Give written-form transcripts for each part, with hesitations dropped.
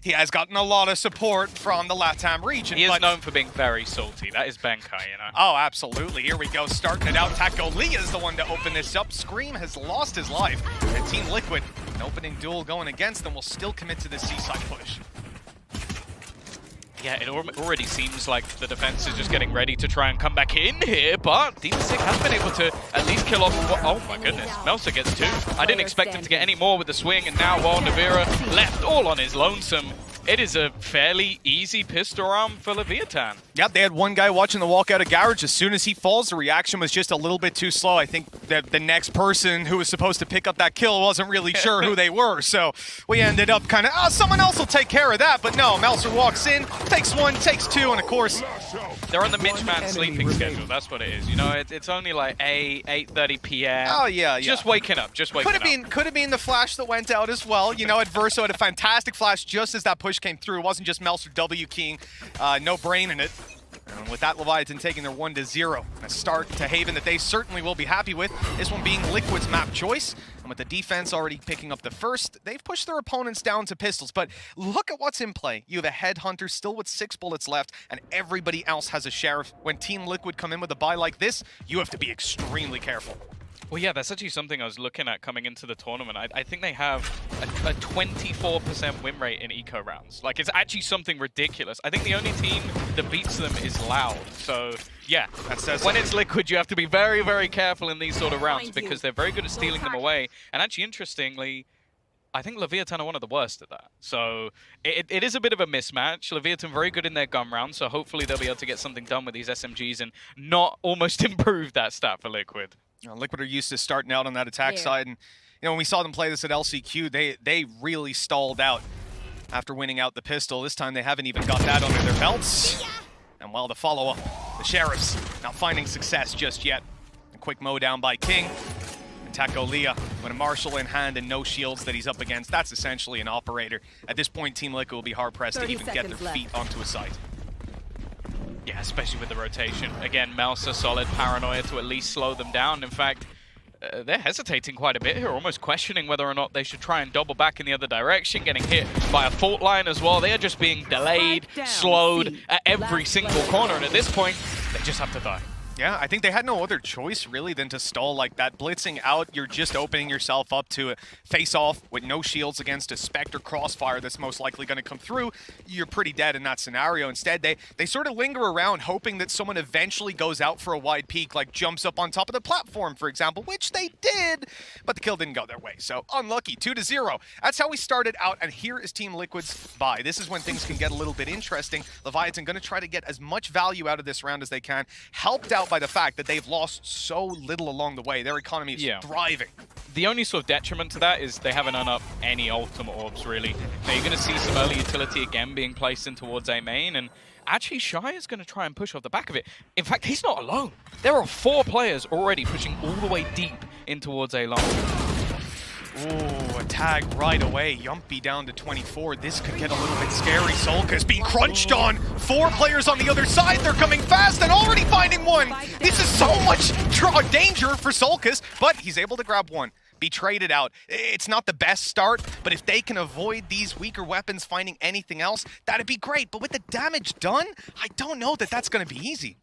he has gotten a lot of support from the LATAM region. He is known for being very salty. That is Benkai, you know. Oh, absolutely. Here we go, starting it out. Taco Lee is the one to open this up. Scream has lost his life. And Team Liquid, an opening duel going against them, will still commit to this seaside push. Yeah, it already seems like the defense is just getting ready to try and come back in here, but Demon6 has been able to at least kill off. Oh my goodness, Melsa gets 2. I didn't expect him to get any more with the swing, and now while Navira left all on his lonesome, it is a fairly easy pistol round for Leviatan. Yep, they had one guy watching the walkout of Garage. As soon as he falls, the reaction was just a little bit too slow. I think that the next person who was supposed to pick up that kill wasn't really sure who they were. So we ended up kind of, someone else will take care of that. But no, Melser walks in, takes 1, takes 2, and of course, they're on the Mitchman sleeping schedule. That's what it is. You know, it's only like 8:30 p.m. Oh, yeah. Just waking up. Just waking up. Could have been the flash that went out as well. You know, Adverso had a fantastic flash just as that push came through. It wasn't just Melser W keying, no brain in it. And with that, Leviatan taking their 1-0. A start to Haven that they certainly will be happy with. This one being Liquid's map choice. And with the defense already picking up the first, they've pushed their opponents down to pistols. But look at what's in play. You have a Headhunter still with 6 bullets left, and everybody else has a Sheriff. When Team Liquid come in with a buy like this, you have to be extremely careful. Well, yeah, that's actually something I was looking at coming into the tournament. I think they have a 24% win rate in eco rounds. Like, it's actually something ridiculous. I think the only team that beats them is Loud. So, yeah, when it's Liquid, you have to be very, very careful in these sort of rounds because they're very good at stealing them away. And actually, interestingly, I think Leviatan are one of the worst at that. So it is a bit of a mismatch. Leviatan very good in their gun rounds, so hopefully they'll be able to get something done with these SMGs and not almost improve that stat for Liquid. Liquid are used to starting out on that attack side, and you know when we saw them play this at LCQ, they really stalled out after winning out the pistol. This time they haven't even got that under their belts. And while the follow-up, the Sheriffs not finding success just yet. A quick mow down by King. And Taco Leah with a Marshal in hand and no shields that he's up against. That's essentially an operator. At this point, Team Liquid will be hard-pressed to even get their feet onto a site. Yeah, especially with the rotation. Again, Melsa solid paranoia to at least slow them down. In fact, they're hesitating quite a bit here, almost questioning whether or not they should try and double back in the other direction, getting hit by a fault line as well. They are just being delayed, slowed at every single corner, and at this point, they just have to die. Yeah, I think they had no other choice, really, than to stall like that. Blitzing out, you're just opening yourself up to a face-off with no shields against a Spectre Crossfire that's most likely going to come through. You're pretty dead in that scenario. Instead, they sort of linger around, hoping that someone eventually goes out for a wide peek, like jumps up on top of the platform, for example, which they did, but the kill didn't go their way. So, unlucky, 2-0. That's how we started out, and here is Team Liquid's buy. This is when things can get a little bit interesting. Leviatan going to try to get as much value out of this round as they can, helped out by the fact that they've lost so little along the way. Their economy is thriving. The only sort of detriment to that is they haven't up any ultimate orbs, really. Now, you're going to see some early utility again being placed in towards A main, and actually Shy is going to try and push off the back of it. In fact, he's not alone. There are 4 players already pushing all the way deep in towards A long. Ooh, a tag right away. Yumpy down to 24. This could get a little bit scary. Solka's being crunched on. 4 players on the other side. They're coming fast and already finding one. This is so much danger for Solkas, but he's able to grab one. Be traded out. It's not the best start, but if they can avoid these weaker weapons finding anything else, that'd be great. But with the damage done, I don't know that that's going to be easy.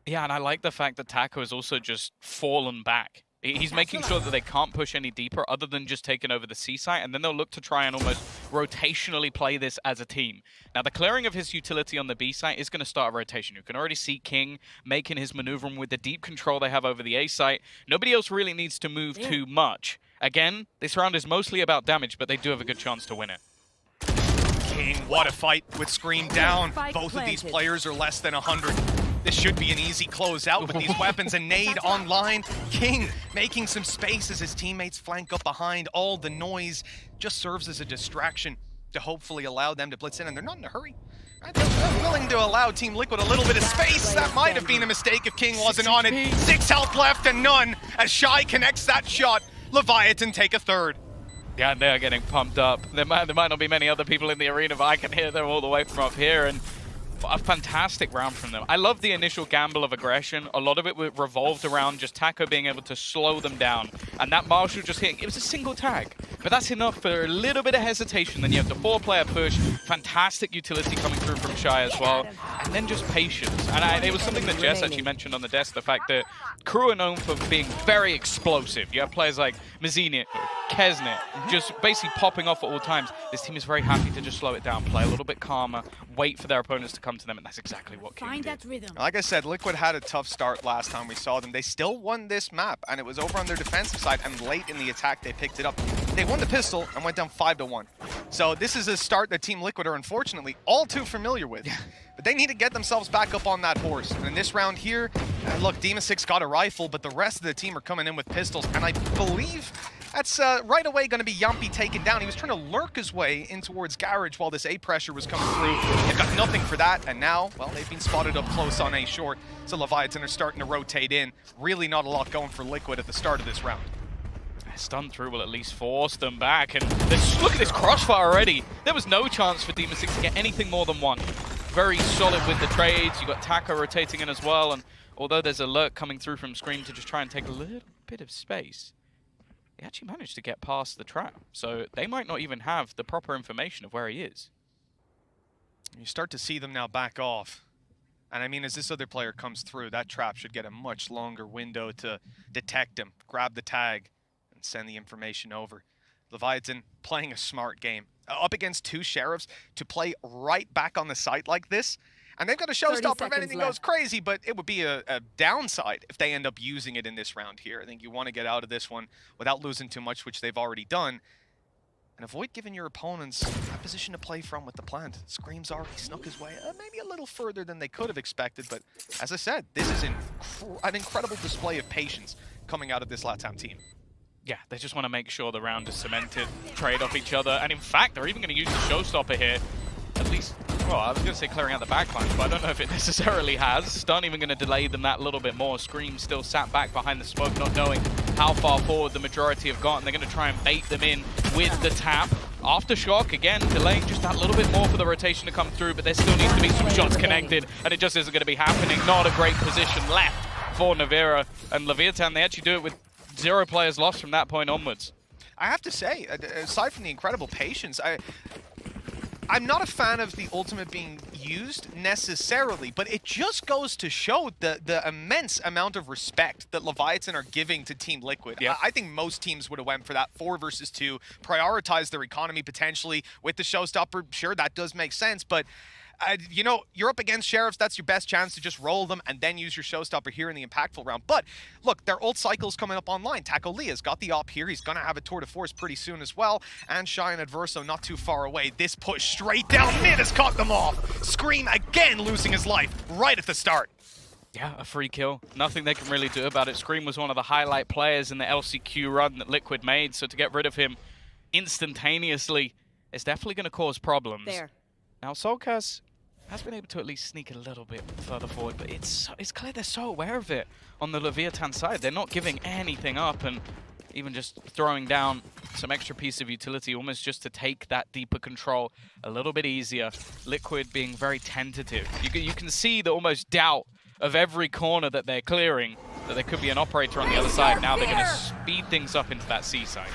Yeah, and I like the fact that Taco has also just fallen back. He's making sure that they can't push any deeper other than just taking over the C site, and then they'll look to try and almost rotationally play this as a team. Now, the clearing of his utility on the B site is going to start a rotation. You can already see King making his maneuvering with the deep control they have over the A site. Nobody else really needs to move too much. Again, this round is mostly about damage, but they do have a good chance to win it. King, what a fight with Scream down. Both of these players are less than 100. This should be an easy closeout with these weapons and nade online. King making some space as his teammates flank up behind. All the noise just serves as a distraction to hopefully allow them to blitz in, and they're not in a hurry. They're willing to allow Team Liquid a little bit of space. That might have been a mistake if King wasn't on it. 6 health left and none as Shy connects that shot. Leviatan take a third. Yeah, and they're getting pumped up. There might not be many other people in the arena, but I can hear them all the way from up here, and a fantastic round from them. I love the initial gamble of aggression. A lot of it revolved around just Taco being able to slow them down. And that Marshall just hitting, it was a single tag. But that's enough for a little bit of hesitation. Then you have the 4-player push, fantastic utility coming through from Shy as well, and then just patience. And it was something that Jess actually mentioned on the desk, the fact that crew are known for being very explosive. You have players like Mazini, Kesnet, just basically popping off at all times. This team is very happy to just slow it down, play a little bit calmer, wait for their opponents to come to them, and that's exactly what King did. Like I said, Liquid had a tough start last time we saw them. They still won this map, and it was over on their defensive side, and late in the attack they picked it up. They won the pistol and went down 5-1. So this is a start that Team Liquid are unfortunately all too familiar with. But they need to get themselves back up on that horse. And in this round here, look, Demon6 got a rifle, but the rest of the team are coming in with pistols, and I believe that's right away going to be Yumpy taken down. He was trying to lurk his way in towards Garage while this A pressure was coming through. They've got nothing for that, and now, well, they've been spotted up close on A short. So Leviatan are starting to rotate in. Really not a lot going for Liquid at the start of this round. Stun through will at least force them back, and look at this crossfire already. There was no chance for Demon6 to get anything more than one. Very solid with the trades. You got Taco rotating in as well, and although there's a lurk coming through from Scream to just try and take a little bit of space, they actually managed to get past the trap. So they might not even have the proper information of where he is. You start to see them now back off. And I mean, as this other player comes through, that trap should get a much longer window to detect him, grab the tag, and send the information over. Leviatan playing a smart game. Up against 2 Sheriffs to play right back on the site like this. And they've got a showstopper if anything goes crazy, but it would be a downside if they end up using it in this round here. I think you want to get out of this one without losing too much, which they've already done. And avoid giving your opponents a position to play from with the plant. Scream's already snuck his way maybe a little further than they could have expected, but as I said, this is an incredible display of patience coming out of this LATAM team. Yeah, they just want to make sure the round is cemented, trade off each other, and in fact, they're even going to use the showstopper here. At least, well, I was going to say clearing out the backlines, but I don't know if it necessarily has. Stun even going to delay them that little bit more. Scream still sat back behind the smoke, not knowing how far forward the majority have gotten. They're going to try and bait them in with the tap. Aftershock, again, delaying just that little bit more for the rotation to come through, but there still needs to be some shots connected, and it just isn't going to be happening. Not a great position left for Navira and Leviatan. They actually do it with 0 players lost from that point onwards. I have to say, aside from the incredible patience, I'm not a fan of the ultimate being used necessarily, but it just goes to show the immense amount of respect that Leviatan are giving to Team Liquid. Yep. I think most teams would have went for that 4 versus 2, prioritize their economy potentially with the showstopper. Sure, that does make sense, but you know, you're up against Sheriffs, that's your best chance to just roll them and then use your showstopper here in the impactful round. But look, their ult cycle's coming up online. Taco Lea's got the op here. He's going to have a tour de force pretty soon as well. And Shy and Adverso not too far away. This push straight down mid has caught them off. Scream again losing his life right at the start. Yeah, a free kill. Nothing they can really do about it. Scream was one of the highlight players in the LCQ run that Liquid made, so to get rid of him instantaneously is definitely going to cause problems. Now, Soulcast has been able to at least sneak a little bit further forward, but it's clear they're so aware of it on the Leviatan side. They're not giving anything up, and even just throwing down some extra piece of utility almost just to take that deeper control a little bit easier. Liquid being very tentative. You can see the almost doubt of every corner that they're clearing, that there could be an operator on the other side. Now they're going to speed things up into that C side.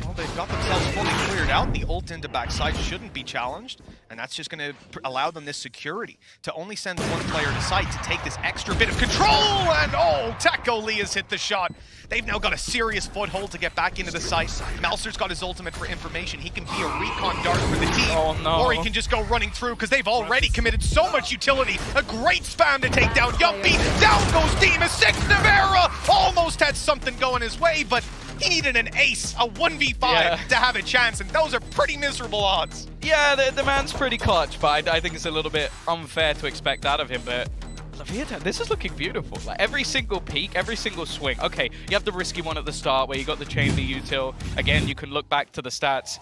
Well, they've got themselves fully cleared out. The ult into backside shouldn't be challenged, and that's just going to allow them this security to only send one player to site to take this extra bit of control. And oh, Taco Lee has hit the shot. They've now got a serious foothold to get back into the site. Mouser's got his ultimate for information. He can be a recon dart for the team, or he can just go running through because they've already committed so much utility. A great spam to take down Yumpy. Down goes Demon6. Navera almost had something going his way, but he needed an ace, a 1v5 to have a chance, and those are pretty miserable odds. Yeah, the man's pretty clutch, but I think it's a little bit unfair to expect that of him, but Leviatan, this is looking beautiful. Like every single peek, every single swing. Okay, you have the risky one at the start where you got the chamber util. Again, you can look back to the stats.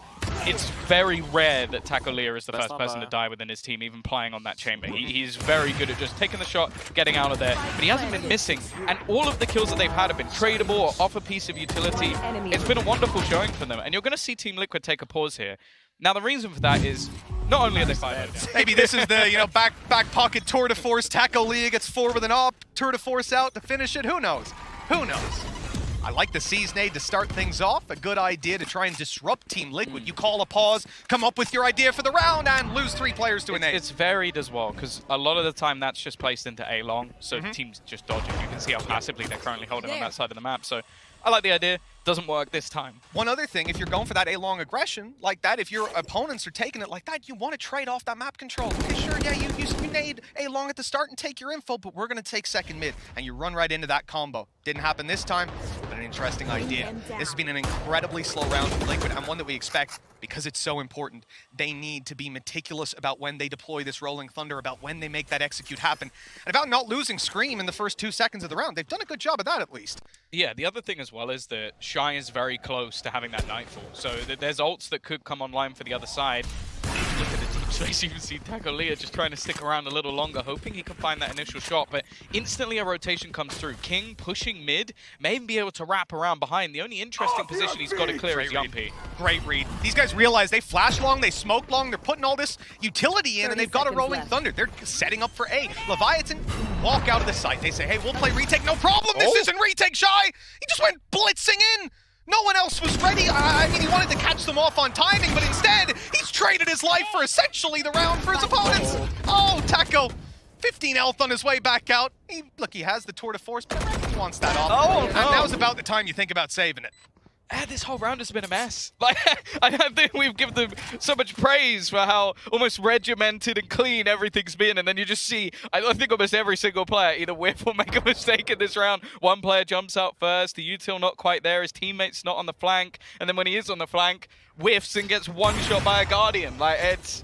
It's very rare that Taco Lear is the first person to die within his team, even playing on that chamber. He's very good at just taking the shot, getting out of there, but he hasn't been missing. And all of the kills that they've had have been tradable or off a piece of utility. It's been a wonderful showing for them, and you're going to see Team Liquid take a pause here. Now, the reason for that is Not only are they 5-0 down. Maybe this is the, you know, back pocket tour de force. Taco Leah gets 4 with an op, tour de force out to finish it. Who knows? Who knows? I like the Seize nade to start things off. A good idea to try and disrupt Team Liquid. You call a pause, come up with your idea for the round, and lose 3 players to a nade. It's varied as well, because a lot of the time that's just placed into A-long, so teams just dodge it. You can see how passively they're currently holding on that side of the map. So I like the idea. Doesn't work this time. One other thing, if you're going for that A-long aggression like that, if your opponents are taking it like that, you want to trade off that map control. Okay, sure, yeah, you nade A-long at the start and take your info, but we're going to take second mid, and you run right into that combo. Didn't happen this time, but an interesting idea. This has been an incredibly slow round for Liquid, and one that we expect, because it's so important, they need to be meticulous about when they deploy this Rolling Thunder, about when they make that execute happen, and about not losing Scream in the first 2 seconds of the round. They've done a good job of that, at least. Yeah, the other thing as well is that Shy is very close to having that Nightfall. So there's ults that could come online for the other side. Look at the team space. You can see Taco Leah just trying to stick around a little longer, hoping he can find that initial shot. But instantly a rotation comes through. King pushing mid, may even be able to wrap around behind. The only interesting position he's got to clear is Yumpy. Great read. These guys realize they flash long, they smoke long, they're putting all this utility in, and they've got a Rolling Thunder. They're setting up for A. Leviatan walk out of the site. They say, hey, we'll play retake, no problem. This isn't retake, Shy. He just went blitzing in. No one else was ready. I mean, he wanted to catch them off on timing, but instead, he's traded his life for essentially the round for his opponents. Oh, Taco, 15 health on his way back out. Look, he has the tour de force, but I reckon he wants that off. Oh, and now's about the time you think about saving it. This whole round has been a mess. Like, I think we've given them so much praise for how almost regimented and clean everything's been, and then you just see, I think almost every single player either whiff or make a mistake in this round. One player jumps out first, the util not quite there, his teammate's not on the flank, and then when he is on the flank, whiffs and gets one shot by a Guardian. Like, it's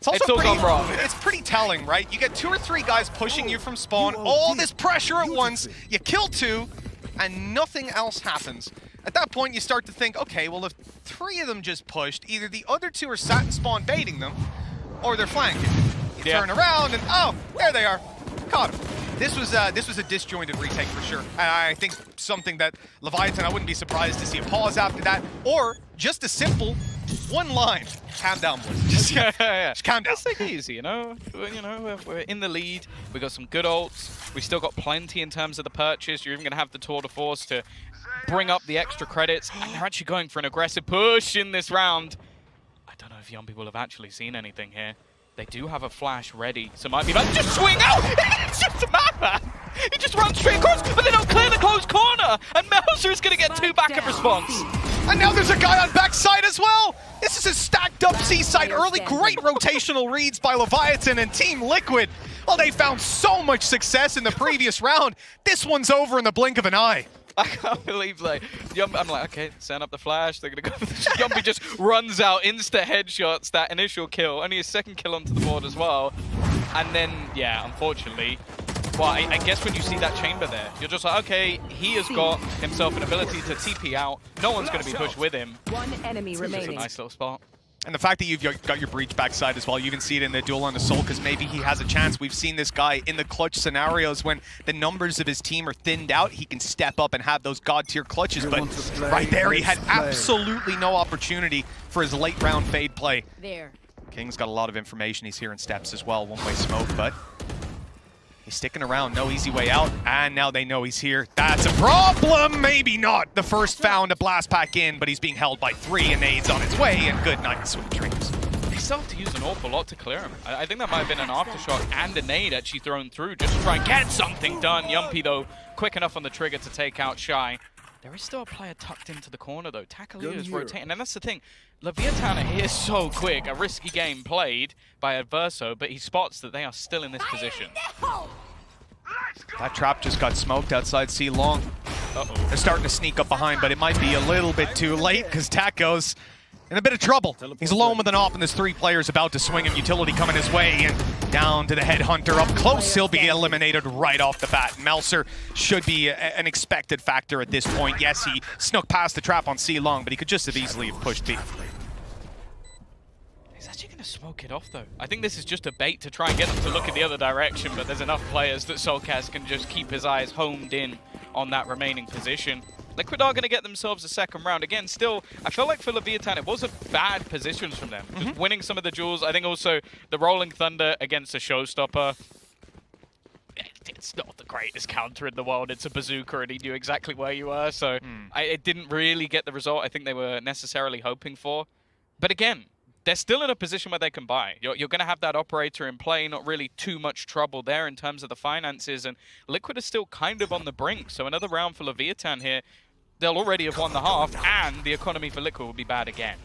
all gone wrong. It's pretty telling, right? You get 2 or 3 guys pushing you from spawn, all this pressure at once, you kill 2, and nothing else happens. At that point, you start to think, okay, well, if 3 of them just pushed, either the other 2 are sat and spawn baiting them, or they're flanking. You turn around and, oh, there they are. Caught him. This was a disjointed retake for sure. And I think something that Leviatan, I wouldn't be surprised to see a pause after that, or just a simple one line. Calm down, boys. Just calm down. Let's take it easy, you know? We're in the lead. We got some good ults. We still got plenty in terms of the purchase. You're even going to have the tour de force to bring up the extra credits. And they're actually going for an aggressive push in this round. I don't know if Yumpy will have actually seen anything here. They do have a flash ready, so might be about to just swing out! It's just a madman! He just runs straight across, but they don't clear the close corner! And Melzer is going to get 2 backup response. And now there's a guy on backside as well! This is a stacked up C-side early. Great rotational reads by Leviatan and Team Liquid. Well, they found so much success in the previous round. This one's over in the blink of an eye. I can't believe, like, I'm like, okay, send up the flash. They're going to go for this. Yumpy just runs out, insta headshots, that initial kill. Only his 2nd kill onto the board as well. And then, yeah, unfortunately, well, I guess when you see that chamber there, you're just like, okay, he has got himself an ability to TP out. No one's going to be pushed with him. 1 enemy remaining. It's a nice little spot. And the fact that you've got your breach backside as well, you even see it in the duel on the Soul, because maybe he has a chance. We've seen this guy in the clutch scenarios when the numbers of his team are thinned out, he can step up and have those god-tier clutches, but right there he had absolutely no opportunity for his late round fade play. King's got a lot of information. He's hearing steps as well, one-way smoke, but he's sticking around, no easy way out, and now they know he's here. That's a problem! Maybe not. The first found a blast pack in, but he's being held by 3, and Nade's on its way, and good night, sweet dreams. They still have to use an awful lot to clear him. I think that might have been an aftershock and a nade actually thrown through just to try and get something done. Yumpy, though, quick enough on the trigger to take out Shy. There is still a player tucked into the corner, though. Taco Leah is rotating, and that's the thing. Leviatan is so quick. A risky game played by Adverso, but he spots that they are still in this position. That trap just got smoked outside C long. They're starting to sneak up behind, but it might be a little bit too late because Taco's in a bit of trouble. He's alone with an op, and there's 3 players about to swing him. Utility coming his way, and down to the headhunter. Up close, he'll be eliminated right off the bat. Melzer should be an expected factor at this point. Yes, he snuck past the trap on C long, but he could just have easily have pushed B. He's actually going to smoke it off, though. I think this is just a bait to try and get them to look in the other direction, but there's enough players that Soulcast can just keep his eyes homed in on that remaining position. Liquid are going to get themselves a second round. Again, still, I feel like for Leviatan, it wasn't bad positions from them. Just winning some of the duels. I think also the Rolling Thunder against a Showstopper. It's not the greatest counter in the world. It's a bazooka, and he knew exactly where you were. So it didn't really get the result I think they were necessarily hoping for. But again, they're still in a position where they can buy. You're going to have that operator in play, not really too much trouble there in terms of the finances. And Liquid is still kind of on the brink. So another round for Leviatan here. They'll already have won the half, and the economy for Liquid will be bad again.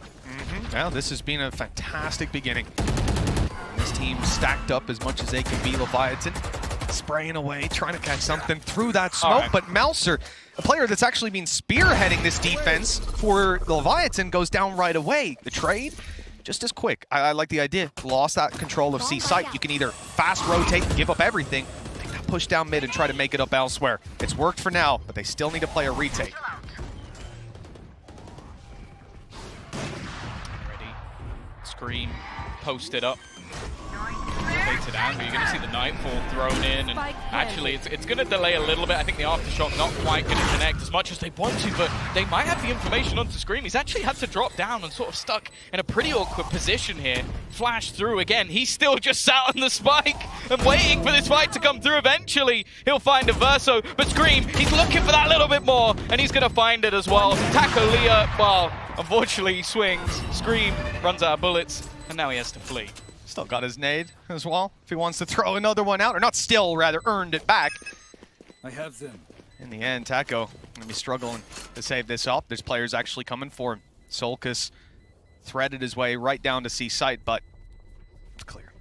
Well, this has been a fantastic beginning. This team stacked up as much as they can be. Leviatan spraying away, trying to catch something through that smoke. But Mouser, a player that's actually been spearheading this defense for Leviatan, goes down right away. The trade, just as quick. I like the idea. Lost that control of C-Site. You can either fast rotate, give up everything, take that push down mid and try to make it up elsewhere. It's worked for now, but they still need to play a retake. Ready. Scream. Posted up. Rotated angle. You're going to see the Nightfall thrown in, and actually it's going to delay a little bit. I think the Aftershock not quite going to connect as much as they want to, but they might have the information onto Scream. He's actually had to drop down and sort of stuck in a pretty awkward position here. Flash through again. He's still just sat on the spike and waiting for this fight to come through. Eventually, he'll find a Verso, but Scream, he's looking for that little bit more, and he's going to find it as well. Taco Leah, well, unfortunately he swings. Scream runs out of bullets, and now he has to flee. Still got his nade as well, if he wants to throw another one out, or not still, rather earned it back. I have them. In the end, Taco gonna be struggling to save this up. There's players actually coming for him. Solkus threaded his way right down to C-Site, but it's clear.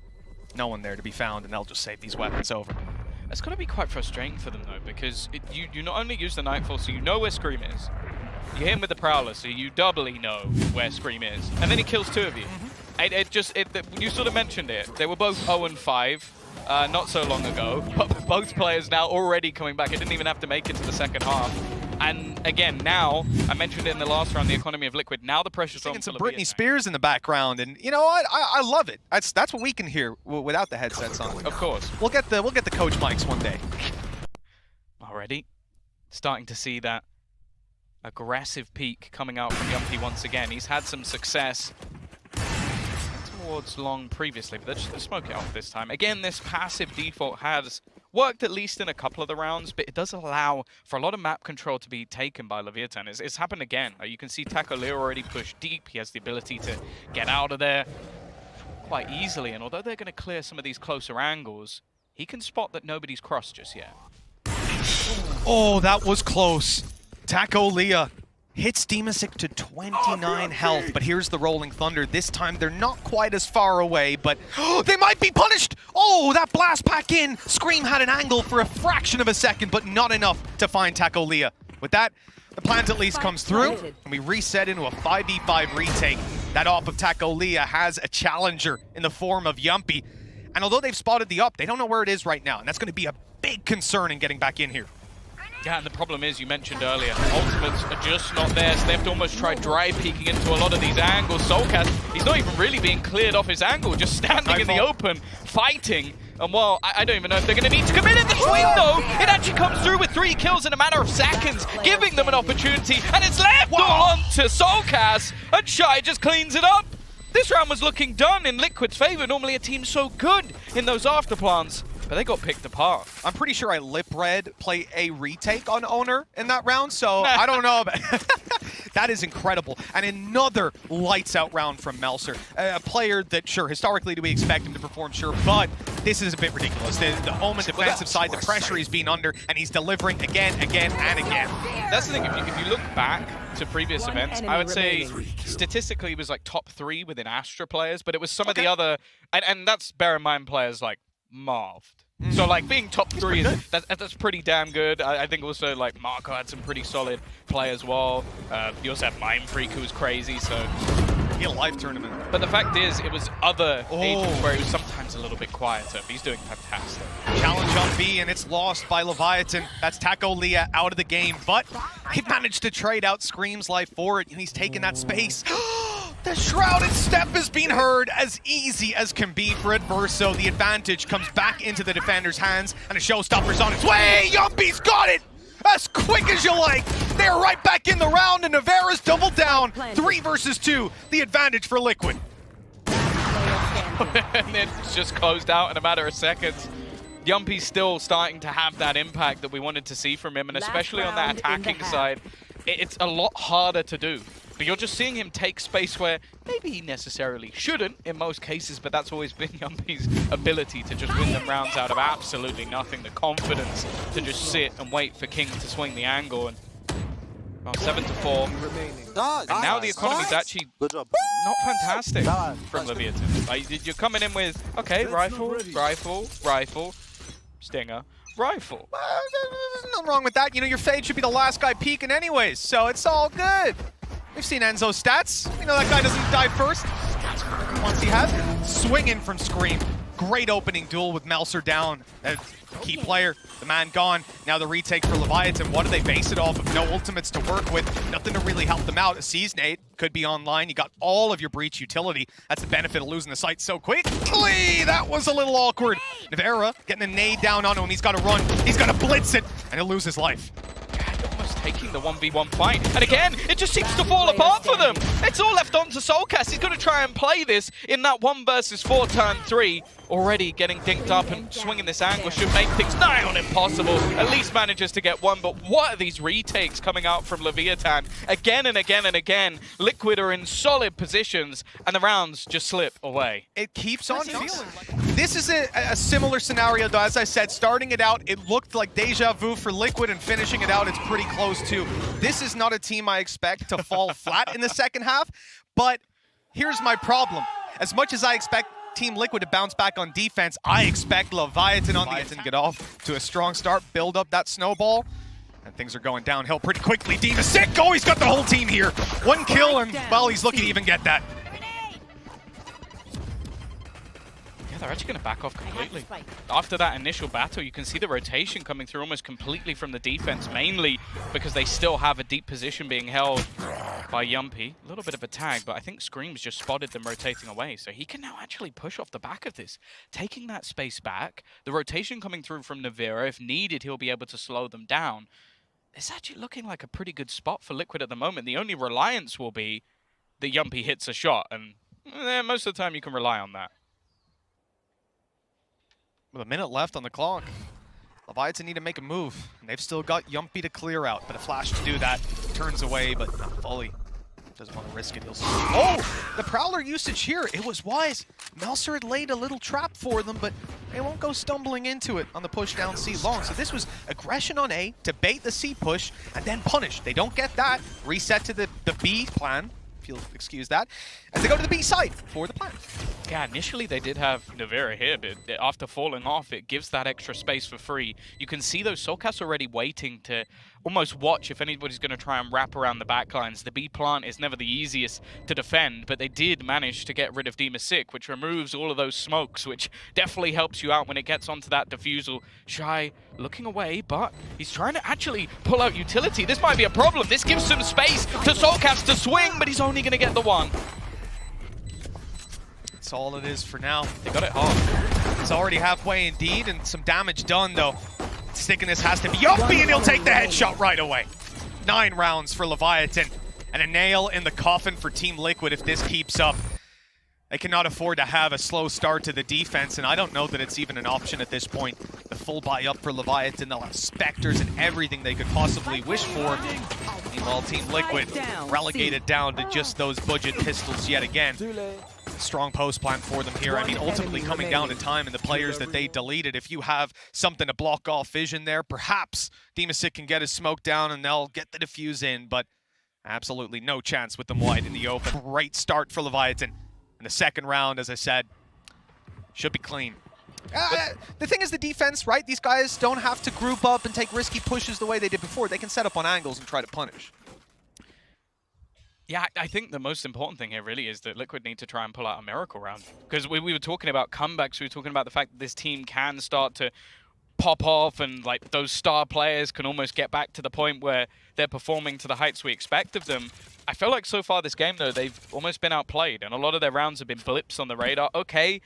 No one there to be found, and they'll just save these weapons over. It's going to be quite frustrating for them, though, because you not only use the Nightfall, so you know where Scream is. You hit him with the Prowler, so you doubly know where Scream is. And then he kills two of you. You sort of mentioned it. They were both 0-5 not so long ago, but both players now already coming back. It didn't even have to make it to the second half. And again, now, I mentioned it in the last round, the economy of Liquid. Now the pressure's on. Some Britney Spears in the background, and you know what? I love it. That's what we can hear without the headsets on. Of course. We'll get the coach mics one day. Already starting to see that aggressive peak coming out from Yumpy once again. He's had some success towards Long previously, but they're just going to smoke it off this time. Again, this passive default has worked at least in a couple of the rounds, but it does allow for a lot of map control to be taken by Leviatan. It's happened again. You can see Taco Leo already pushed deep. He has the ability to get out of there quite easily, and although they're going to clear some of these closer angles, he can spot that nobody's crossed just yet. Oh, that was close. Taco Leah hits Demasic to 29 health, but here's the Rolling Thunder. This time they're not quite as far away, but they might be punished! Oh, that blast pack in! Scream had an angle for a fraction of a second, but not enough to find Taco Leah. With that, the plant at least comes through, and we reset into a 5v5 retake. That off of Taco Leah has a challenger in the form of Yumpy. And although they've spotted the up, they don't know where it is right now, and that's going to be a big concern in getting back in here. Yeah, and the problem is, you mentioned earlier, ultimates are just not there, so they have to almost try dry peeking into a lot of these angles. Soulcast, he's not even really being cleared off his angle, just standing in the open, fighting. And well, I don't even know if they're going to need to commit in the swing, though. It actually comes through with 3 kills in a matter of seconds, giving them an opportunity, and it's left all on to Soulcast, and Shy just cleans it up. This round was looking done in Liquid's favor. Normally a team so good in those afterplants, but they got picked apart. I'm pretty sure I lip-read play a retake on Owner in that round, so I don't know about that is incredible. And another lights-out round from Melser. A player that, sure, historically do we expect him to perform, sure, but this is a bit ridiculous. The Omen defensive side, the pressure he's been under, and he's delivering again, and again. That's the thing, if you look back to previous events, I would say statistically he was like top 3 within Astra players, but it was some of the other, and that's bear in mind players like Marved. So like being top 3, that's pretty damn good. I think also like Marco had some pretty solid play as well. You also have Mind Freak who was crazy, so he had a live tournament. But the fact is, it was other agents where he was sometimes a little bit quieter, but he's doing fantastic. Challenge on B, and it's lost by Leviatan. That's Taco Leah out of the game, but he managed to trade out Scream's life for it, and he's taken that space. The Shrouded Step has been heard as easy as can be for Adverso. The advantage comes back into the defender's hands, and a Showstopper's on its way. Yumpy's got it! as quick as you like. They're right back in the round, and Navera's doubled down. 3 versus 2, the advantage for Liquid. And it just closed out in a matter of seconds. Yumpy's still starting to have that impact that we wanted to see from him, and especially on that attacking side, it's a lot harder to do. But you're just seeing him take space where maybe he necessarily shouldn't in most cases, but that's always been Yumpy's ability to just win them rounds out of absolutely nothing. The confidence to just sit and wait for King to swing the angle. And well, 7-4. And now the economy's actually not fantastic from Leviatan. Like, you're coming in with, okay, rifle, stinger, rifle. There's nothing wrong with that. You know, your Fade should be the last guy peeking anyways, so it's all good. We've seen Enzo's stats. You know that guy doesn't die first. Once he has it. Swinging from Scream. Great opening duel with Melser down. Key player, the man gone. Now the retake for Leviatan. What do they base it off of? No ultimates to work with. Nothing to really help them out. A Seize nade could be online. You got all of your breach utility. That's the benefit of losing the site so quickly. That was a little awkward. Navera getting a nade down on him. He's got to run. He's got to blitz it, and he'll lose his life. Almost taking the 1v1 fight. And again, it just seems to fall apart for them. It's all left on to Soulcast. He's going to try and play this in that 1 versus 4 turn 3. Already getting dinked up and swinging this angle should make things nigh on impossible. At least manages to get one, but what are these retakes coming out from Leviatan? Again and again and again, Liquid are in solid positions, and the rounds just slip away. It keeps on feeling like this is a similar scenario, though. As I said, starting it out, it looked like deja vu for Liquid, and finishing it out, it's pretty close too. This is not a team I expect to fall flat in the second half, but here's my problem. As much as I expect Team Liquid to bounce back on defense, I expect Leviatan on the get off to a strong start, build up that snowball, and things are going downhill pretty quickly. Sick! Oh, he's got the whole team here. 1 kill, and well, he's lucky to even get that. Yeah, they're actually going to back off completely. After that initial battle, you can see the rotation coming through almost completely from the defense, mainly because they still have a deep position being held by Yumpy. A little bit of a tag, but I think Scream's just spotted them rotating away, so he can now actually push off the back of this, taking that space back. The rotation coming through from Navera, if needed, he'll be able to slow them down. It's actually looking like a pretty good spot for Liquid at the moment. The only reliance will be that Yumpy hits a shot, and most of the time you can rely on that. With a minute left on the clock, Leviatan need to make a move, and they've still got Yumpy to clear out, but a flash to do that. Turns away, but not fully. Doesn't want to risk it. Oh! The Prowler usage here, it was wise. Melser had laid a little trap for them, but they won't go stumbling into it on the push down C long. So this was aggression on A to bait the C push and then punish. They don't get that. Reset to the B plan, if you'll excuse that, as they go to the B side for the plan. Yeah, initially they did have Navera here, but after falling off, it gives that extra space for free. You can see those Soulcasts already waiting to almost watch if anybody's going to try and wrap around the backlines. The B plant is never the easiest to defend, but they did manage to get rid of Sick, which removes all of those smokes, which definitely helps you out when it gets onto that defusal. Shy looking away, but he's trying to actually pull out utility. This might be a problem. This gives some space to Soulcast to swing, but he's only going to get the one. That's all it is for now. They got it hard. It's already halfway indeed, and some damage done though. Stickiness has to be Yumpy, and he'll take the headshot right away. 9 rounds for Leviatan, and a nail in the coffin for Team Liquid if this keeps up. They cannot afford to have a slow start to the defense, and I don't know that it's even an option at this point. The full buy up for Leviatan, they'll have Spectres and everything they could possibly wish for. Meanwhile, Team Liquid relegated down to just those budget pistols yet again. Strong post plan for them here. I mean, ultimately coming down to time and the players that they deleted. If you have something to block off vision there, perhaps Sick can get his smoke down and they'll get the defuse in, but absolutely no chance with them wide in the open. Great start for Leviatan. In the second round, as I said, should be clean. The thing is the defense, right? These guys don't have to group up and take risky pushes the way they did before. They can set up on angles and try to punish. Yeah, I think the most important thing here really is that Liquid need to try and pull out a miracle round. Because we were talking about comebacks, we were talking about the fact that this team can start to pop off and like those star players can almost get back to the point where they're performing to the heights we expect of them. I feel like so far this game though, they've almost been outplayed and a lot of their rounds have been blips on the radar. Okay,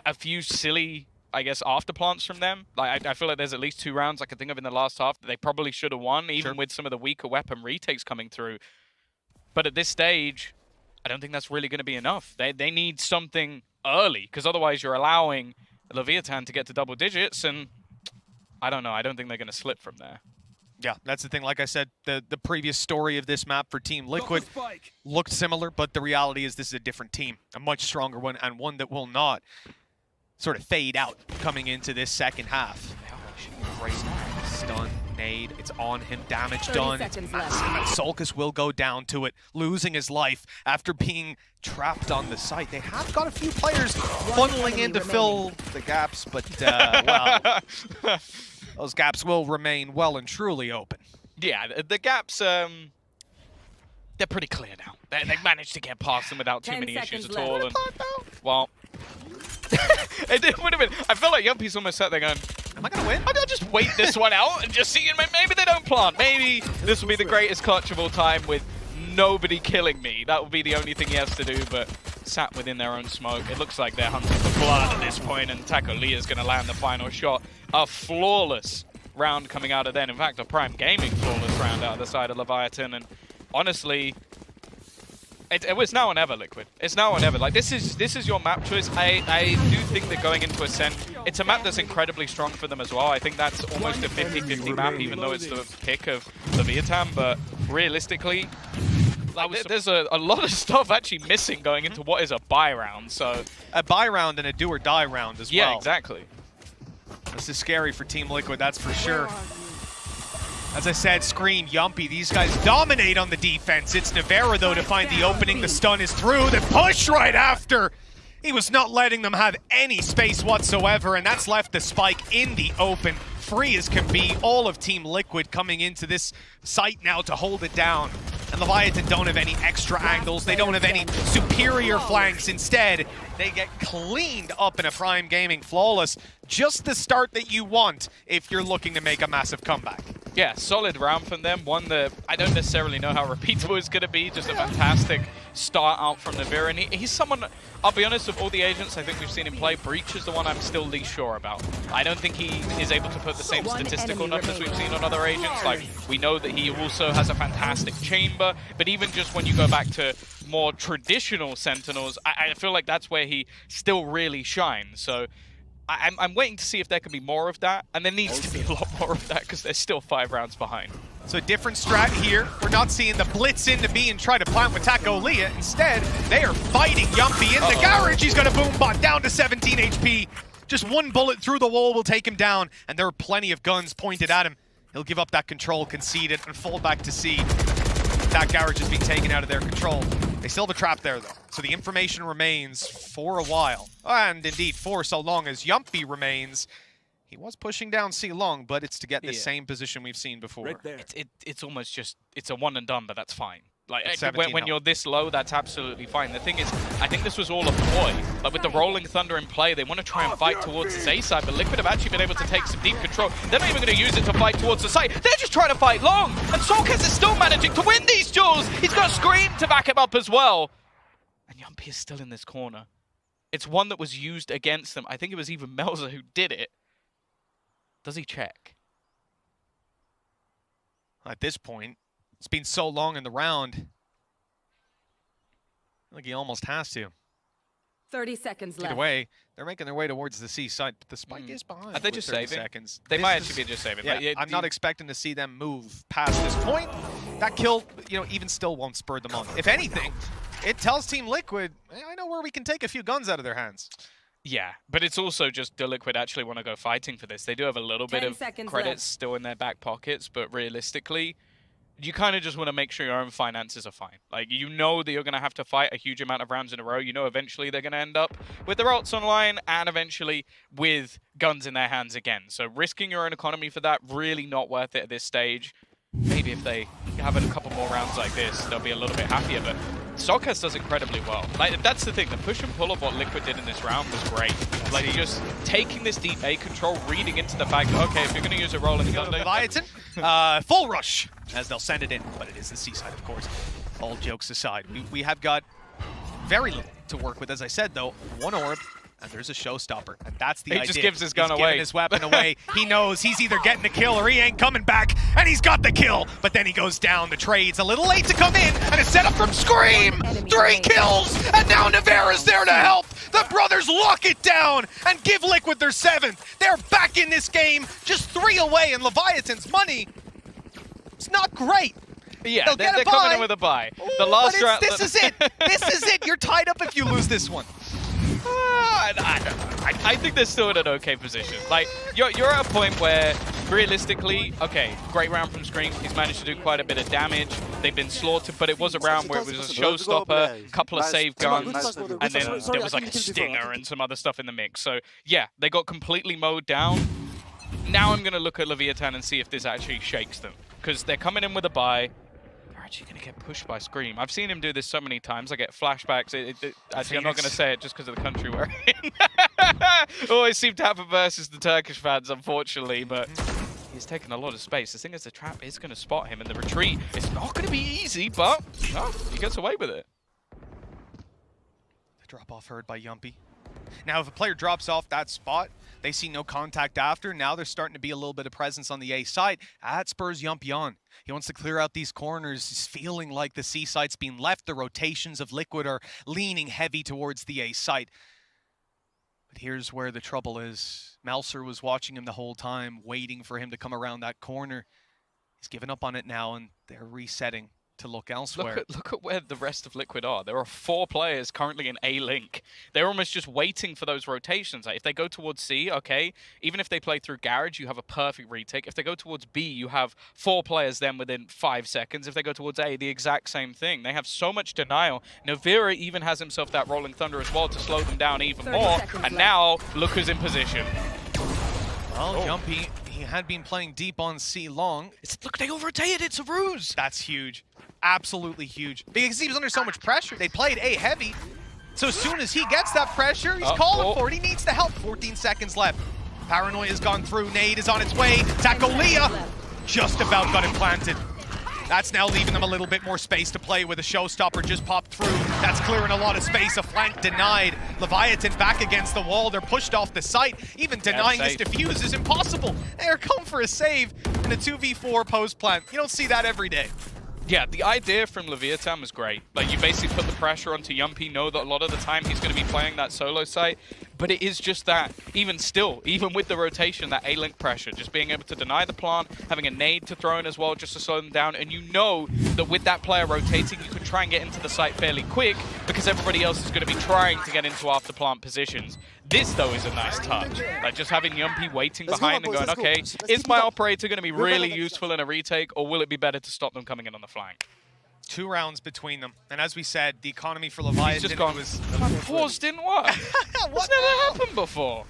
a few silly I guess, after plants from them. Like I feel like there's at least 2 rounds I can think of in the last half that they probably should have won, even with some of the weaker weapon retakes coming through. But at this stage, I don't think that's really going to be enough. They need something early, because otherwise you're allowing Leviatan to get to double digits, and I don't know. I don't think they're going to slip from there. Yeah, that's the thing. Like I said, the previous story of this map for Team Liquid looked similar, but the reality is this is a different team, a much stronger one, and one that will not sort of fade out coming into this second half. Great stun, nade, it's on him, damage done. Solkis will go down to it, losing his life after being trapped on the site. They have got a few players funneling in to fill the gaps, but, well, those gaps will remain well and truly open. Yeah, the gaps, they're pretty clear now. They've managed to get past them without too many issues at all. And, well, it would have been. I feel like Yumpy's almost sat there going, am I going to win? I'll just wait this one out and just see. Maybe they don't plant. Maybe this will be the greatest clutch of all time with nobody killing me. That will be the only thing he has to do, but sat within their own smoke. It looks like they're hunting for blood at this point, and Taco Lee is going to land the final shot. A flawless round coming out of then. In fact, a Prime Gaming flawless round out of the side of Leviatan, and honestly, it was now or never, Liquid. It's now or never. Like, this is your map choice. I do think that going into Ascent, it's a map that's incredibly strong for them as well. I think that's almost a 50-50 map, even though it's the pick of Leviatan. But realistically, like, there's a lot of stuff actually missing going into what is a buy round. So a buy round and a do or die round as well. Yeah, exactly. This is scary for Team Liquid, that's for sure. As I said, Screen, Yumpy, these guys dominate on the defense. It's Navarra, though, to find the opening. The stun is through. The push right after. He was not letting them have any space whatsoever, and that's left the spike in the open. Free as can be. All of Team Liquid coming into this site now to hold it down. And Leviatan don't have any extra angles. They don't have any superior flanks. Instead, they get cleaned up in a Prime Gaming flawless. Just the start that you want if you're looking to make a massive comeback. Yeah, solid round from them. One that I don't necessarily know how repeatable it's going to be. Just a fantastic start out from Navarra. And he's someone, I'll be honest, of all the agents I think we've seen him play, Breach is the one I'm still least sure about. I don't think he is able to put the same statistical numbers we've seen on other agents. Like, we know that he also has a fantastic chamber, but even just when you go back to more traditional Sentinels, I feel like that's where he still really shines. So I'm waiting to see if there can be more of that, and there needs to be a lot more of that because they're still 5 rounds behind. So different strat here. We're not seeing the blitz into B and try to plant with Taco Leah. Instead, they are fighting Yumpy in the garage. He's got a boom bot down to 17 HP. Just one bullet through the wall will take him down, and there are plenty of guns pointed at him. He'll give up that control, concede it, and fall back to C. That garage is being taken out of their control. They still have a trap there, though. So the information remains for a while. And indeed, for so long as Yumpy remains. He was pushing down C long, but it's to get the same position we've seen before. Right there. It's almost just, it's a one and done, but that's fine. Like, when you're this low, that's absolutely fine. The thing is, I think this was all a ploy. Like, with the Rolling Thunder in play, they want to try and fight towards this A side, but Liquid have actually been able to take some deep control. They're not even going to use it to fight towards the site. They're just trying to fight long, and Solkis is still managing to win these duels. He's got Scream to back him up as well. And Yumpy is still in this corner. It's one that was used against them. I think it was even Melza who did it. Does he check? At this point, it's been so long in the round. I feel like he almost has to. 30 seconds left. Either way, they're making their way towards the C side, but the spike is behind. Are they just saving? Seconds. They might actually be just saving. Yeah, like, I'm not expecting to see them move past this point. That kill, even still won't spur them on. If anything, it tells Team Liquid, I know where we can take a few guns out of their hands. Yeah, but it's also just the Liquid actually want to go fighting for this. They do have a little bit of credits still in their back pockets, but realistically, you kind of just want to make sure your own finances are fine. Like, you know that you're going to have to fight a huge amount of rounds in a row. You know eventually they're going to end up with their ults online and eventually with guns in their hands again. So risking your own economy for that, really not worth it at this stage. Maybe if they have a couple more rounds like this, they'll be a little bit happier, but Solkis does incredibly well. Like, that's the thing, the push and pull of what Liquid did in this round was great. Like, you're just taking this deep A control, reading into the fact that, okay, if you're going to use a Rolling Thunder... Leviatan, full rush, as they'll send it in, but it is the C side, of course. All jokes aside, we have got very little to work with. As I said, though, one orb, And there's a showstopper, and that's the idea. He just gives his gun He's away. Giving his weapon away. He knows he's either getting the kill or he ain't coming back, and he's got the kill. But then he goes down. The trade's a little late to come in, and it's set up from Scream. 3 kills, and now Nevera's there to help. The brothers lock it down and give Liquid their 7th. They're back in this game, just 3 away, and Leviatan's money, it's not great. Yeah, they're coming in with a bye. The last round. This is it. This is it. You're tied up if you lose this one. I think they're still in an okay position. Like, you're at a point where, realistically, okay, great round from Scream. He's managed to do quite a bit of damage. They've been slaughtered, but it was a round where it was a showstopper, a couple of save guns, and then there was like a stinger and some other stuff in the mix. So, yeah, they got completely mowed down. Now I'm going to look at Leviatan and see if this actually shakes them. Because they're coming in with a bye. Actually going to get pushed by Scream. I've seen him do this so many times. I get flashbacks. Actually, I'm not going to say it just because of the country we're in. Always seem to have a versus the Turkish fans, unfortunately, but he's taken a lot of space. The thing is, the trap is going to spot him in the retreat. It's not going to be easy, but no, he gets away with it. The drop-off heard by Yumpy. Now, if a player drops off that spot, they see no contact after. Now they're starting to be a little bit of presence on the A side. That spurs Yumpy on. He wants to clear out these corners. He's feeling like the C site's being left. The rotations of Liquid are leaning heavy towards the A site. But here's where the trouble is. Melser was watching him the whole time, waiting for him to come around that corner. He's given up on it now, and they're resetting to look elsewhere. Look at where the rest of Liquid are. There are 4 players currently in A link. They're almost just waiting for those rotations. Like if they go towards C, okay, even if they play through Garage, you have a perfect retake. If they go towards B, you have 4 players then within 5 seconds. If they go towards A, the exact same thing. They have so much denial. Nevera even has himself that Rolling Thunder as well to slow them down even more. And now, look who's in position. Well, Yumpy, he had been playing deep on C long. Look, they all-rotated. It's a ruse. That's huge. Absolutely huge. Because he was under so much pressure. They played A heavy. So as soon as he gets that pressure, he's calling for it. He needs the help. 14 seconds left. Paranoia has gone through. Nade is on its way. Tacolia just about got it planted. That's now leaving them a little bit more space to play with. A showstopper just popped through. That's clearing a lot of space. A flank denied. Leviatan back against the wall. They're pushed off the site. Even denying this defuse is impossible. They're come for a save in a 2v4 post plant. You don't see that every day. Yeah, the idea from Leviatan was great. Like, you basically put the pressure onto Yumpy, know that a lot of the time he's going to be playing that solo site, but it is just that, even still, even with the rotation, that A-link pressure, just being able to deny the plant, having a nade to throw in as well just to slow them down, and you know that with that player rotating, you can try and get into the site fairly quick, because everybody else is going to be trying to get into after plant positions. This, though, is a nice touch. Like, just having Yumpy waiting behind and going, okay, is my operator going to be really useful in a retake, or will it be better to stop them coming in on the flank? 2 rounds between them. And as we said, the economy for Leviatan just gone, was... My pause didn't work. What's never happened before?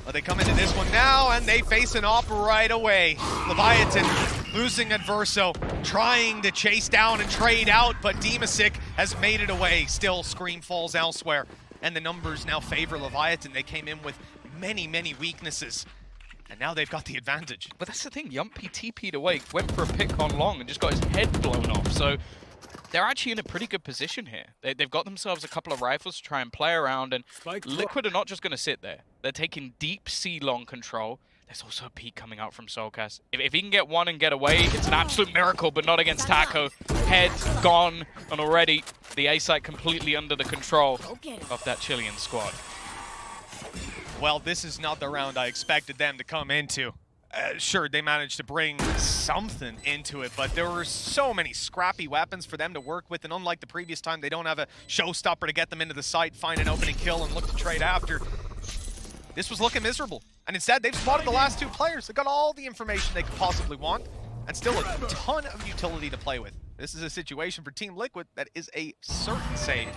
Well, they come into this one now, and they face an op right away. Leviatan losing Adverso, trying to chase down and trade out, but Dimasic has made it away. Still, Scream falls elsewhere. And the numbers now favor Leviatan. They came in with many, many weaknesses. And now they've got the advantage. But that's the thing, Yumpy TP'd away, went for a pick on long and just got his head blown off. So they're actually in a pretty good position here. They've got themselves a couple of rifles to try and play around, and Liquid are not just going to sit there. They're taking deep C long control. There's also a peek coming out from Soulcast. If he can get one and get away, it's an absolute miracle, but not against Taco. Head gone, and already the A site completely under the control of that Chilean squad. Well, this is not the round I expected them to come into. Sure, they managed to bring something into it, but there were so many scrappy weapons for them to work with, and unlike the previous time, they don't have a showstopper to get them into the site, find an opening kill, and look to trade after. This was looking miserable. And instead, they've spotted the last 2 players. They got all the information they could possibly want, and still a ton of utility to play with. This is a situation for Team Liquid that is a certain save.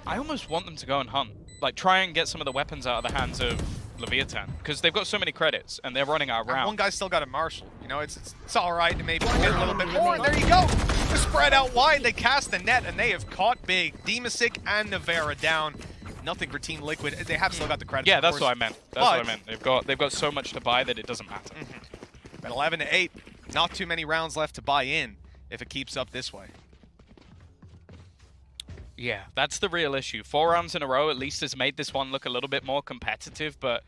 I almost want them to go and hunt. Like, try and get some of the weapons out of the hands of Leviatan, because they've got so many credits, and they're running out of rounds. One guy's still got a Marshal. You know, it's all right to maybe get a little bit more, and there you go. They're spread out wide. They cast the net, and they have caught big. Dimasic and Nevera down. Nothing for Team Liquid. They have still got the credits. Yeah, that's what I meant. That's what I meant. They've got so much to buy that it doesn't matter. At 11-8, not too many rounds left to buy in if it keeps up this way. Yeah, that's the real issue. 4 rounds in a row at least has made this one look a little bit more competitive, but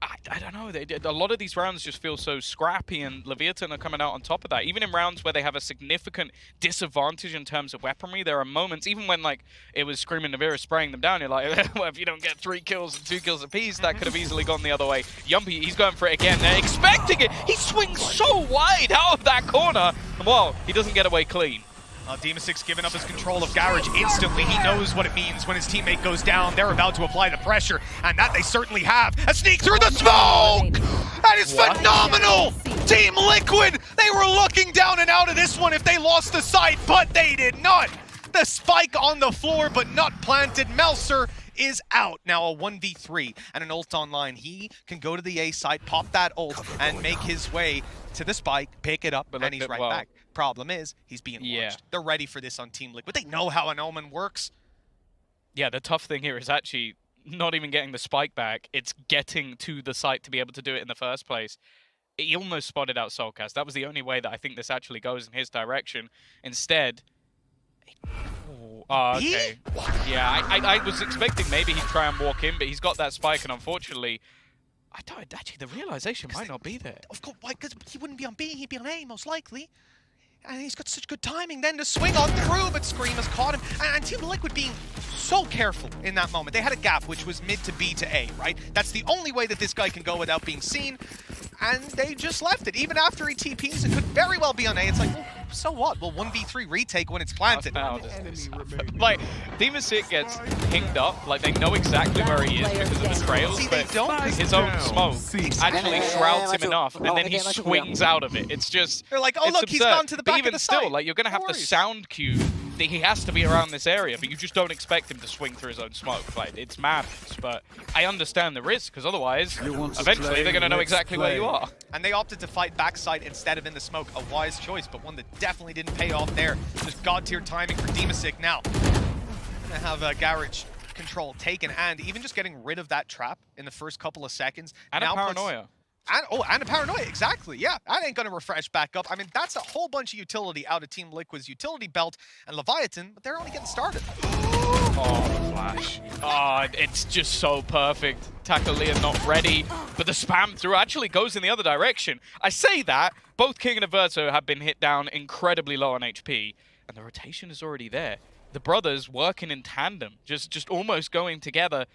I don't know. A lot of these rounds just feel so scrappy, and Leviatan are coming out on top of that. Even in rounds where they have a significant disadvantage in terms of weaponry, there are moments, even when like it was Scream and Navira spraying them down, you're like, well, if you don't get 3 kills and 2 kills apiece, that could have easily gone the other way. Yumpy, he's going for it again. They're expecting it. He swings so wide out of that corner. And, well, he doesn't get away clean. Demasic's giving up his control of Garage instantly. He knows what it means when his teammate goes down. They're about to apply the pressure, and that they certainly have. A sneak through the smoke! That is phenomenal! Team Liquid, they were looking down and out of this one if they lost the site, but they did not. The spike on the floor, but not planted. Melser is out. Now a 1v3 and an ult online. He can go to the A side, pop that ult, and make his way to the spike, pick it up, and he's right back. Problem is, he's being watched. They're ready for this on Team Liquid. They know how an Omen works. Yeah, the tough thing here is actually not even getting the spike back. It's getting to the site to be able to do it in the first place. He almost spotted out Soulcast. That was the only way that I think this actually goes in his direction. Instead... Oh, okay. Yeah, I was expecting maybe he'd try and walk in, but he's got that spike, and unfortunately... Actually, the realization might not be there. Of course, why? Because he wouldn't be on B, he'd be on A, most likely. And he's got such good timing then to swing on through, but Scream has caught him. And Team Liquid being so careful in that moment. They had a gap, which was mid to B to A, right? That's the only way that this guy can go without being seen. And they just left it. Even after he TPs, it could very well be on A. It's like, well, so what? Well, 1v3 retake when it's planted. Like, Demasic gets pinged up. Like, they know exactly where he is because of the trails. See, they don't. His own smoke actually shrouds him enough, and then he swings out of it. It's just... They're like, oh, look, absurd. he's gone to the back but even of the still, site. like, you're going to have the sound cue that he has to be around this area, but you just don't expect him to swing through his own smoke. Like, it's madness, but I understand the risk, because otherwise, eventually they're going to know exactly where you are. And they opted to fight backside instead of in the smoke. A wise choice, but one that definitely didn't pay off there. Just god-tier timing for Demasic now. Gonna have a Garage control taken, and even just getting rid of that trap in the first couple of seconds. And now a paranoia. And a paranoia, exactly. Yeah, that ain't gonna refresh back up. I mean, that's a whole bunch of utility out of Team Liquid's utility belt and Leviatan, but they're only getting started. Oh, the flash. Oh, it's just so perfect. Takalea not ready, but the spam through actually goes in the other direction. I say that, both King and Averto have been hit down incredibly low on HP, and the rotation is already there. The brothers working in tandem, just almost going together.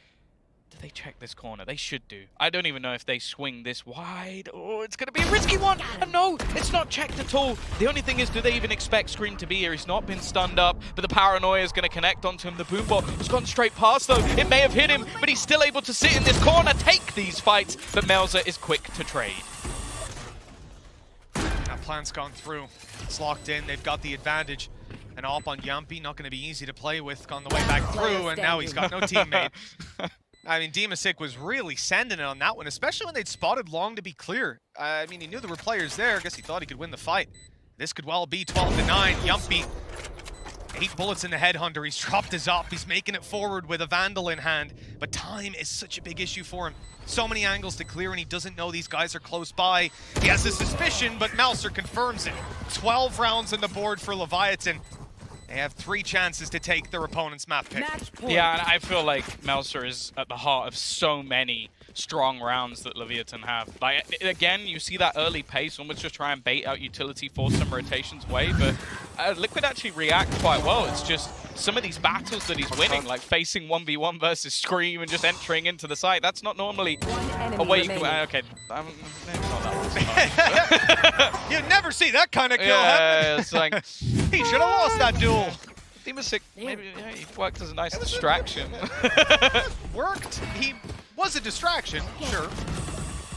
Do they check this corner? They should do. I don't even know if they swing this wide. Oh, it's going to be a risky one. And no, it's not checked at all. The only thing is, do they even expect Scream to be here? He's not been stunned up, but the paranoia is going to connect onto him. The boombot has gone straight past, though. It may have hit him, but he's still able to sit in this corner, take these fights. But Melzer is quick to trade. That plan's gone through. It's locked in. They've got the advantage. And up on Yumpy, not going to be easy to play with on the way back through, and now he's got no teammate. I mean, Demasic was really sending it on that one, especially when they'd spotted long to be clear. I mean, he knew there were players there. I guess he thought he could win the fight. This could well be 12-9. Yumpy, 8 bullets in the headhunter. He's dropped his up. He's making it forward with a Vandal in hand. But time is such a big issue for him. So many angles to clear, and he doesn't know these guys are close by. He has a suspicion, but Melser confirms it. 12 rounds on the board for Leviatan. They have 3 chances to take their opponent's map pick. Yeah, and I feel like Melser is at the heart of so many strong rounds that Leviatan have. Like, again, you see that early pace, almost just try and bait out utility, force some rotations away, but Liquid actually react quite well. It's just some of these battles that he's winning, like facing 1v1 versus Scream and just entering into the site. That's not normally a way you can... Okay, maybe not that one. You'd never see that kind of kill happen. It's like... He should have lost that duel. Demasic, maybe he worked as a nice distraction. Worked. He was a distraction, sure.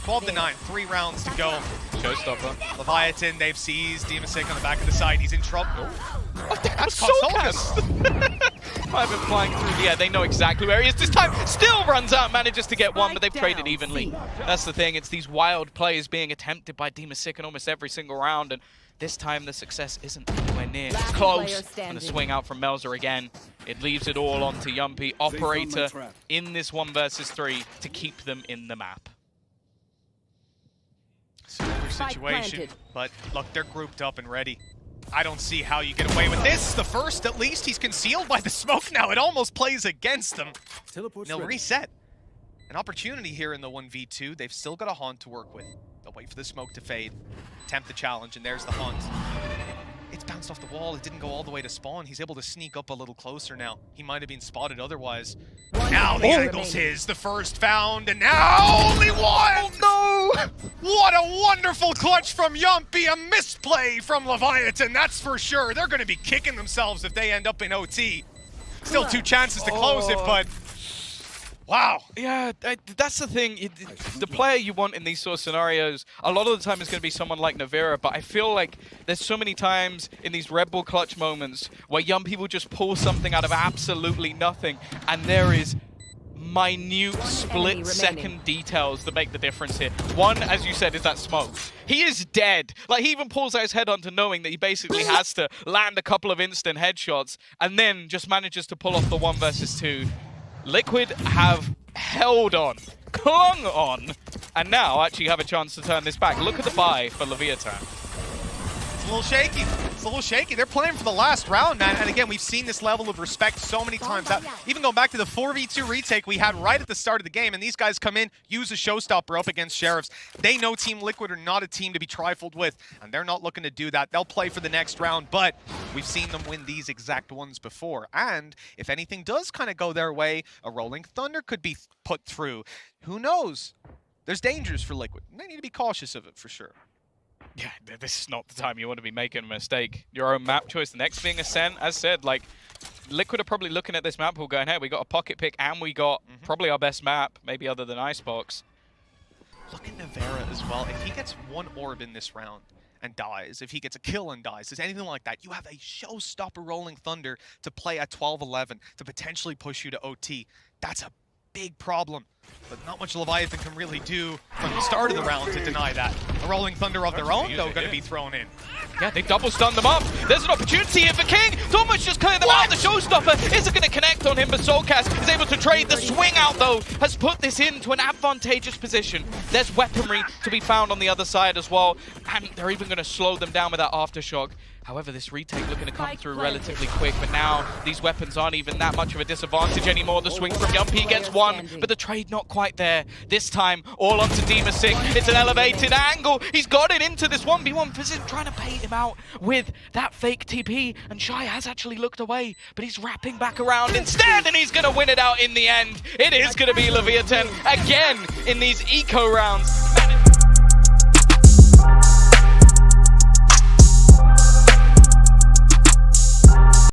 12-9, 3 rounds to go. Showstopper. Leviatan, they've seized Demasic on the back of the side. He's in trouble. Oh, that's Soulcast. Might have been flying through. Yeah, they know exactly where he is. This time, still runs out, manages to get one, but they've traded evenly. That's the thing. It's these wild plays being attempted by Demasic in almost every single round, and this time the success isn't anywhere near. It's close. And the swing out from Melzer again. It leaves it all onto Yumpy, operator in this 1 versus 3 to keep them in the map. Similar situation, but look, they're grouped up and ready. I don't see how you get away with this. The first, at least, he's concealed by the smoke now. It almost plays against them. Teleport's They'll ready. reset. An opportunity here in the 1v2. They've still got a haunt to work with. They'll wait for the smoke to fade. Attempt the challenge, and there's the haunt. It's bounced off the wall. It didn't go all the way to spawn. He's able to sneak up a little closer now. He might have been spotted otherwise. Now the angle's his. The first found, and now only one! Oh no! What a wonderful clutch from Yumpy. A misplay from Leviatan, that's for sure. They're going to be kicking themselves if they end up in OT. Still 2 chances to close it, but wow. Yeah, that's the thing. The player you want in these sort of scenarios, a lot of the time is going to be someone like Navira, but I feel like there's so many times in these Red Bull clutch moments where young people just pull something out of absolutely nothing, and there is minute split-second details that make the difference here. One, as you said, is that smoke. He is dead. Like, he even pulls out his head onto knowing that he basically has to land a couple of instant headshots, and then just manages to pull off the 1 versus 2. Liquid have held on, clung on, and now actually have a chance to turn this back. Look at the buy for Leviatan. It's a little shaky. It's a little shaky. They're playing for the last round, man. And again, we've seen this level of respect so many times. Even going back to the 4v2 retake we had right at the start of the game, and these guys come in, use a showstopper up against Sheriffs. They know Team Liquid are not a team to be trifled with, and they're not looking to do that. They'll play for the next round, but we've seen them win these exact ones before. And if anything does kind of go their way, a Rolling Thunder could be put through. Who knows? There's dangers for Liquid. They need to be cautious of it for sure. Yeah, this is not the time you want to be making a mistake. Your own map choice, the next being Ascent, as said, like, Liquid are probably looking at this map pool going, hey, we got a pocket pick and we got probably our best map, maybe other than Icebox. Look at Navera as well. If he gets 1 orb in this round and dies, if he gets a kill and dies, is anything like that, you have a showstopper Rolling Thunder to play at 12-11 to potentially push you to OT. That's a big problem. But not much Leviathan can really do from the start of the round to deny that. A Rolling Thunder of their own, though, going to be thrown in. Yeah, they double stun them up. There's an opportunity here for King to almost just clear them out. The showstopper isn't going to connect on him, but Soulcast is able to trade. The swing out, though, has put this into an advantageous position. There's weaponry to be found on the other side as well, and they're even going to slow them down with that Aftershock. However, this retake looking to come through relatively quick, but now these weapons aren't even that much of a disadvantage anymore. The swing from Yumpy gets 1, but the trade not quite there. This time, all onto Demasig. It's an elevated angle. He's got it into this 1v1 position, trying to bait him out with that fake TP, and Shy has actually looked away, but he's wrapping back around instead, and he's going to win it out in the end. It is going to be Leviatan again in these eco rounds.